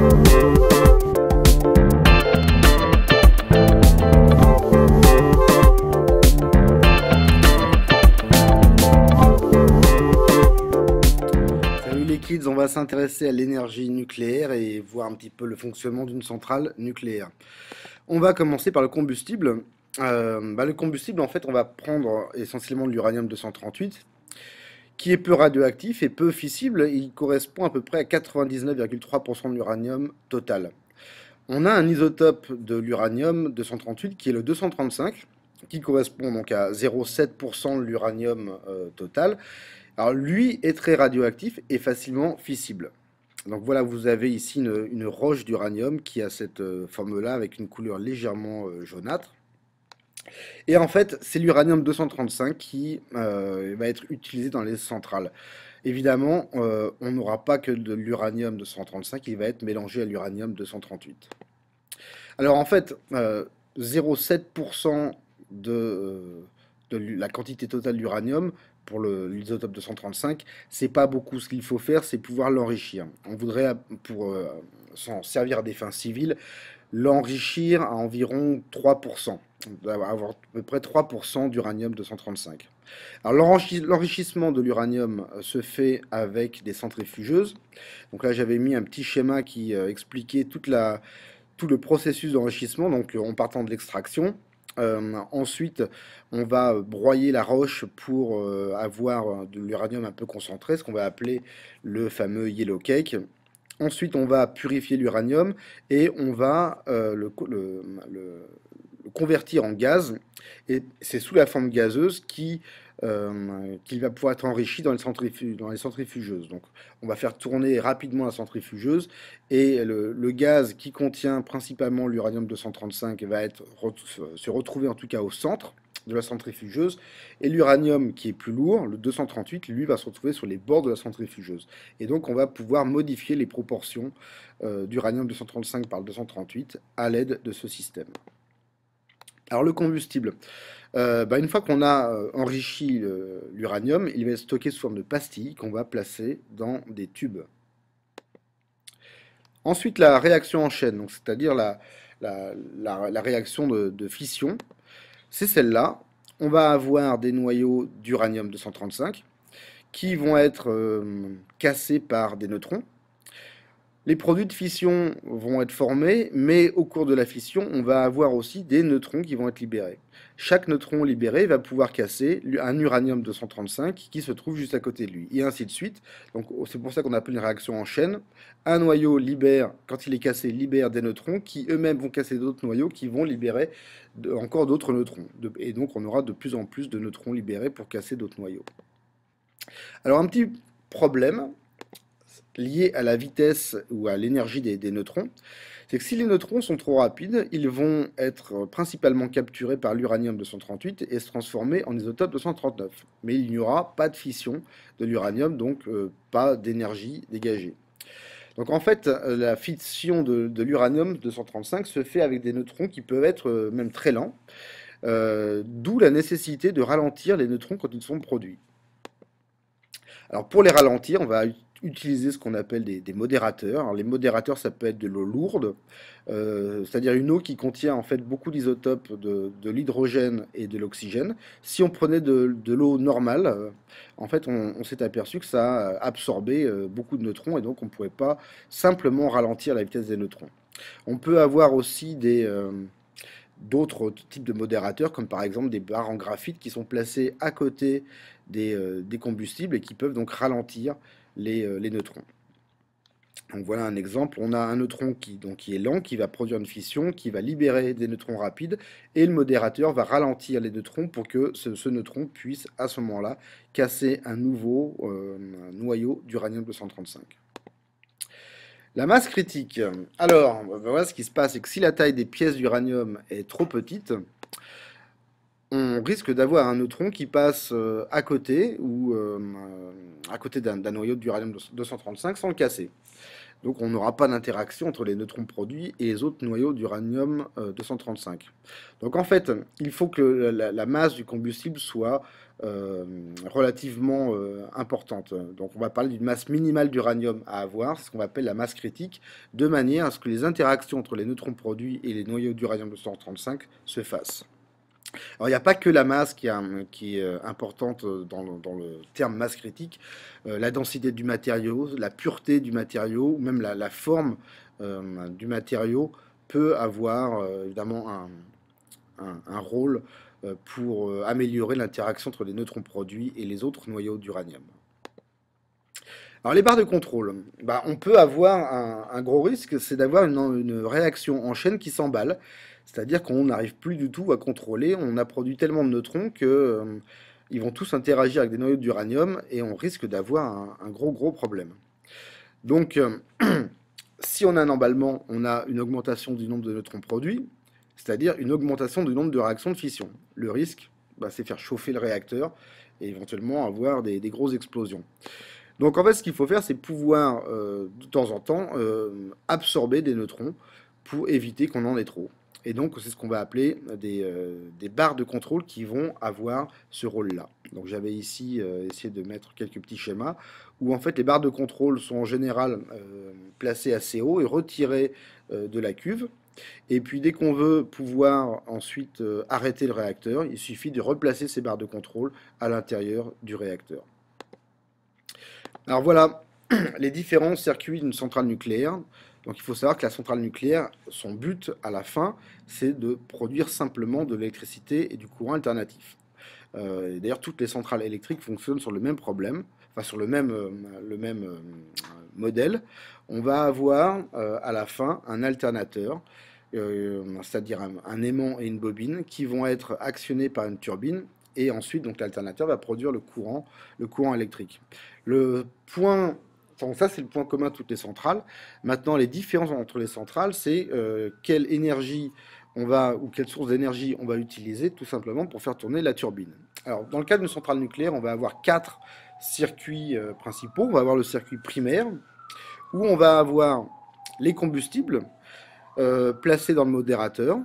Salut les kids, on va s'intéresser à l'énergie nucléaire et voir un petit peu le fonctionnement d'une centrale nucléaire. On va commencer par le combustible. Le combustible, en fait, on va prendre essentiellement de l'uranium 238, qui est peu radioactif et peu fissible. Il correspond à peu près à 99,3% de l'uranium total. On a un isotope de l'uranium 238 qui est le 235, qui correspond donc à 0,7% de l'uranium total. Alors lui est très radioactif et facilement fissible. Donc voilà, vous avez ici une roche d'uranium qui a cette forme-là avec une couleur légèrement jaunâtre. Et en fait, c'est l'uranium 235 qui va être utilisé dans les centrales. Évidemment, on n'aura pas que de l'uranium 235, il va être mélangé à l'uranium 238. Alors en fait, 0,7% de la quantité totale d'uranium pour l'isotope 235, c'est pas beaucoup. Ce qu'il faut faire, c'est pouvoir l'enrichir. On voudrait, pour s'en servir à des fins civiles, l'enrichir à environ 3%. Avoir à peu près 3% d'uranium 235. Alors l'enrichissement de l'uranium se fait avec des centrifugeuses. Donc là j'avais mis un petit schéma qui expliquait tout le processus d'enrichissement, donc en partant de l'extraction. Ensuite, on va broyer la roche pour avoir de l'uranium un peu concentré, ce qu'on va appeler le fameux yellow cake. Ensuite, on va purifier l'uranium et on va le convertir en gaz. Et c'est sous la forme gazeuse qu'il va pouvoir être enrichi dans les centrifugeuses. Donc, on va faire tourner rapidement la centrifugeuse et le gaz qui contient principalement l'uranium 235 va se retrouver en tout cas au centre de la centrifugeuse, et l'uranium qui est plus lourd, le 238, lui va se retrouver sur les bords de la centrifugeuse. Et donc on va pouvoir modifier les proportions d'uranium 235 par le 238 à l'aide de ce système. Alors le combustible, une fois qu'on a enrichi l'uranium, il va être stocké sous forme de pastilles qu'on va placer dans des tubes. Ensuite la réaction en chaîne, c'est-à-dire la réaction de fission. C'est celle-là. On va avoir des noyaux d'uranium 235 qui vont être cassés par des neutrons. Les produits de fission vont être formés, mais au cours de la fission, on va avoir aussi des neutrons qui vont être libérés. Chaque neutron libéré va pouvoir casser un uranium 235 qui se trouve juste à côté de lui, et ainsi de suite. Donc c'est pour ça qu'on appelle une réaction en chaîne. Un noyau libère, quand il est cassé, libère des neutrons qui eux-mêmes vont casser d'autres noyaux qui vont libérer encore d'autres neutrons. Et donc on aura de plus en plus de neutrons libérés pour casser d'autres noyaux. Alors un petit problème lié à la vitesse ou à l'énergie des neutrons, c'est que si les neutrons sont trop rapides, ils vont être principalement capturés par l'uranium 238 et se transformer en isotope 239. Mais il n'y aura pas de fission de l'uranium, donc pas d'énergie dégagée. Donc en fait, la fission de l'uranium 235 se fait avec des neutrons qui peuvent être même très lents, d'où la nécessité de ralentir les neutrons quand ils sont produits. Alors pour les ralentir, on va utiliser ce qu'on appelle des modérateurs. Alors les modérateurs, ça peut être de l'eau lourde, c'est-à-dire une eau qui contient en fait beaucoup d'isotopes de l'hydrogène et de l'oxygène. Si on prenait de l'eau normale, en fait, on s'est aperçu que ça absorbait beaucoup de neutrons et donc on ne pouvait pas simplement ralentir la vitesse des neutrons. On peut avoir aussi d'autres types de modérateurs, comme par exemple des barres en graphite qui sont placées à côté des combustibles et qui peuvent donc ralentir les neutrons. Donc voilà un exemple, on a un neutron qui est lent, qui va produire une fission, qui va libérer des neutrons rapides, et le modérateur va ralentir les neutrons pour que ce neutron puisse à ce moment-là casser un nouveau noyau d'uranium 235. La masse critique. Alors, voilà ce qui se passe, c'est que si la taille des pièces d'uranium est trop petite, on risque d'avoir un neutron qui passe à côté ou à côté d'un noyau d'uranium 235 sans le casser. Donc on n'aura pas d'interaction entre les neutrons produits et les autres noyaux d'uranium 235. Donc en fait, il faut que la masse du combustible soit relativement importante. Donc on va parler d'une masse minimale d'uranium à avoir, c'est ce qu'on appelle la masse critique, de manière à ce que les interactions entre les neutrons produits et les noyaux d'uranium 235 se fassent. Alors, il n'y a pas que la masse qui est importante dans le terme masse critique. La densité du matériau, la pureté du matériau, ou même la forme du matériau peut avoir évidemment un rôle pour améliorer l'interaction entre les neutrons produits et les autres noyaux d'uranium. Alors les barres de contrôle, bah, on peut avoir un gros risque, c'est d'avoir une réaction en chaîne qui s'emballe, c'est-à-dire qu'on n'arrive plus du tout à contrôler, on a produit tellement de neutrons que ils vont tous interagir avec des noyaux d'uranium et on risque d'avoir un gros problème. Donc si on a un emballement, on a une augmentation du nombre de neutrons produits, c'est-à-dire une augmentation du nombre de réactions de fission. Le risque, bah, c'est faire chauffer le réacteur et éventuellement avoir des grosses explosions. Donc en fait, ce qu'il faut faire, c'est pouvoir de temps en temps absorber des neutrons pour éviter qu'on en ait trop. Et donc c'est ce qu'on va appeler des barres de contrôle qui vont avoir ce rôle-là. Donc j'avais ici essayé de mettre quelques petits schémas où en fait les barres de contrôle sont en général placées assez haut et retirées de la cuve. Et puis dès qu'on veut pouvoir ensuite arrêter le réacteur, il suffit de replacer ces barres de contrôle à l'intérieur du réacteur. Alors voilà les différents circuits d'une centrale nucléaire. Donc il faut savoir que la centrale nucléaire, son but à la fin, c'est de produire simplement de l'électricité et du courant alternatif. D'ailleurs, toutes les centrales électriques fonctionnent sur le même problème, enfin sur le même modèle. On va avoir à la fin un alternateur, c'est-à-dire un aimant et une bobine, qui vont être actionnés par une turbine. Et ensuite, donc l'alternateur va produire le courant électrique. Le point, donc ça c'est le point commun de toutes les centrales. Maintenant, les différences entre les centrales, c'est quelle énergie on va, ou quelle source d'énergie on va utiliser tout simplement pour faire tourner la turbine. Alors, dans le cas d'une centrale nucléaire, on va avoir 4 circuits principaux. On va avoir le circuit primaire, où on va avoir les combustibles placés dans le modérateur,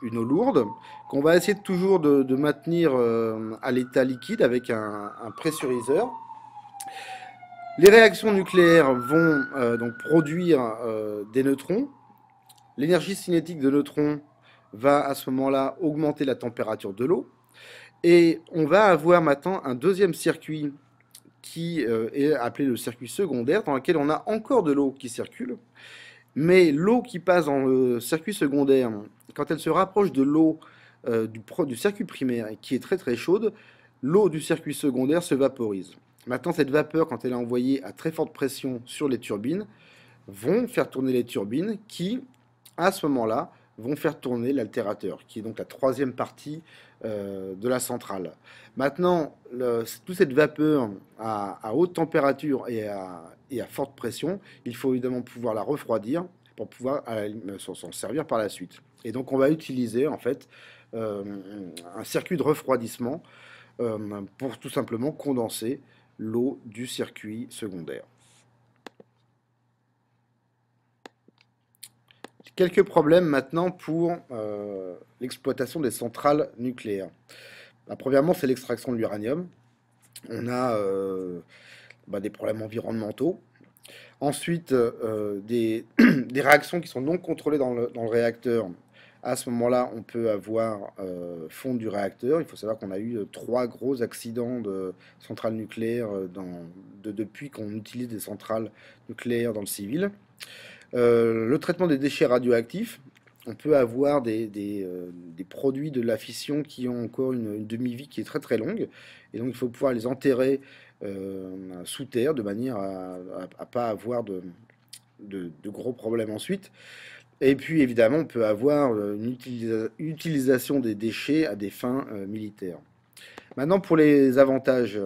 une eau lourde, qu'on va essayer toujours de maintenir à l'état liquide avec un pressuriseur. Les réactions nucléaires vont donc produire des neutrons. L'énergie cinétique de neutrons va à ce moment-là augmenter la température de l'eau. Et on va avoir maintenant un deuxième circuit qui est appelé le circuit secondaire, dans lequel on a encore de l'eau qui circule. Mais l'eau qui passe dans le circuit secondaire, quand elle se rapproche de l'eau du circuit primaire, et qui est très chaude, l'eau du circuit secondaire se vaporise. Maintenant, cette vapeur, quand elle est envoyée à très forte pression sur les turbines, vont faire tourner les turbines qui, à ce moment-là, vont faire tourner l'altérateur, qui est donc la troisième partie de la centrale. Maintenant, toute cette vapeur à haute température et à forte pression, il faut évidemment pouvoir la refroidir pour pouvoir s'en servir par la suite. Et donc on va utiliser en fait un circuit de refroidissement pour tout simplement condenser l'eau du circuit secondaire. Quelques problèmes maintenant pour l'exploitation des centrales nucléaires. Premièrement, c'est l'extraction de l'uranium. On a des problèmes environnementaux. Ensuite, des réactions qui sont non contrôlées dans le réacteur. À ce moment-là, on peut avoir fonte du réacteur. Il faut savoir qu'on a eu 3 gros accidents de centrales nucléaires depuis qu'on utilise des centrales nucléaires dans le civil. Le traitement des déchets radioactifs, on peut avoir des produits de la fission qui ont encore une demi-vie qui est très longue, et donc il faut pouvoir les enterrer sous terre de manière à ne pas avoir de gros problèmes ensuite. Et puis évidemment, on peut avoir une utilisation des déchets à des fins militaires. Maintenant, pour les avantages,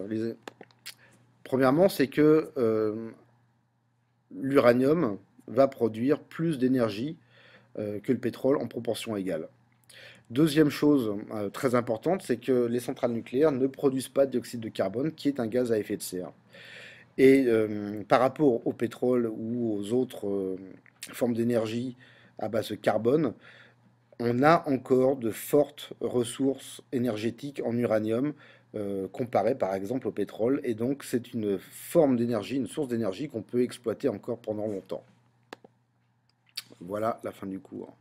premièrement, c'est que l'uranium va produire plus d'énergie que le pétrole en proportion égale. Deuxième chose très importante, c'est que les centrales nucléaires ne produisent pas de dioxyde de carbone, qui est un gaz à effet de serre. Et par rapport au pétrole ou aux autres formes d'énergie à base de carbone, on a encore de fortes ressources énergétiques en uranium, comparé par exemple au pétrole. Et donc c'est une forme d'énergie, une source d'énergie qu'on peut exploiter encore pendant longtemps. Voilà la fin du cours.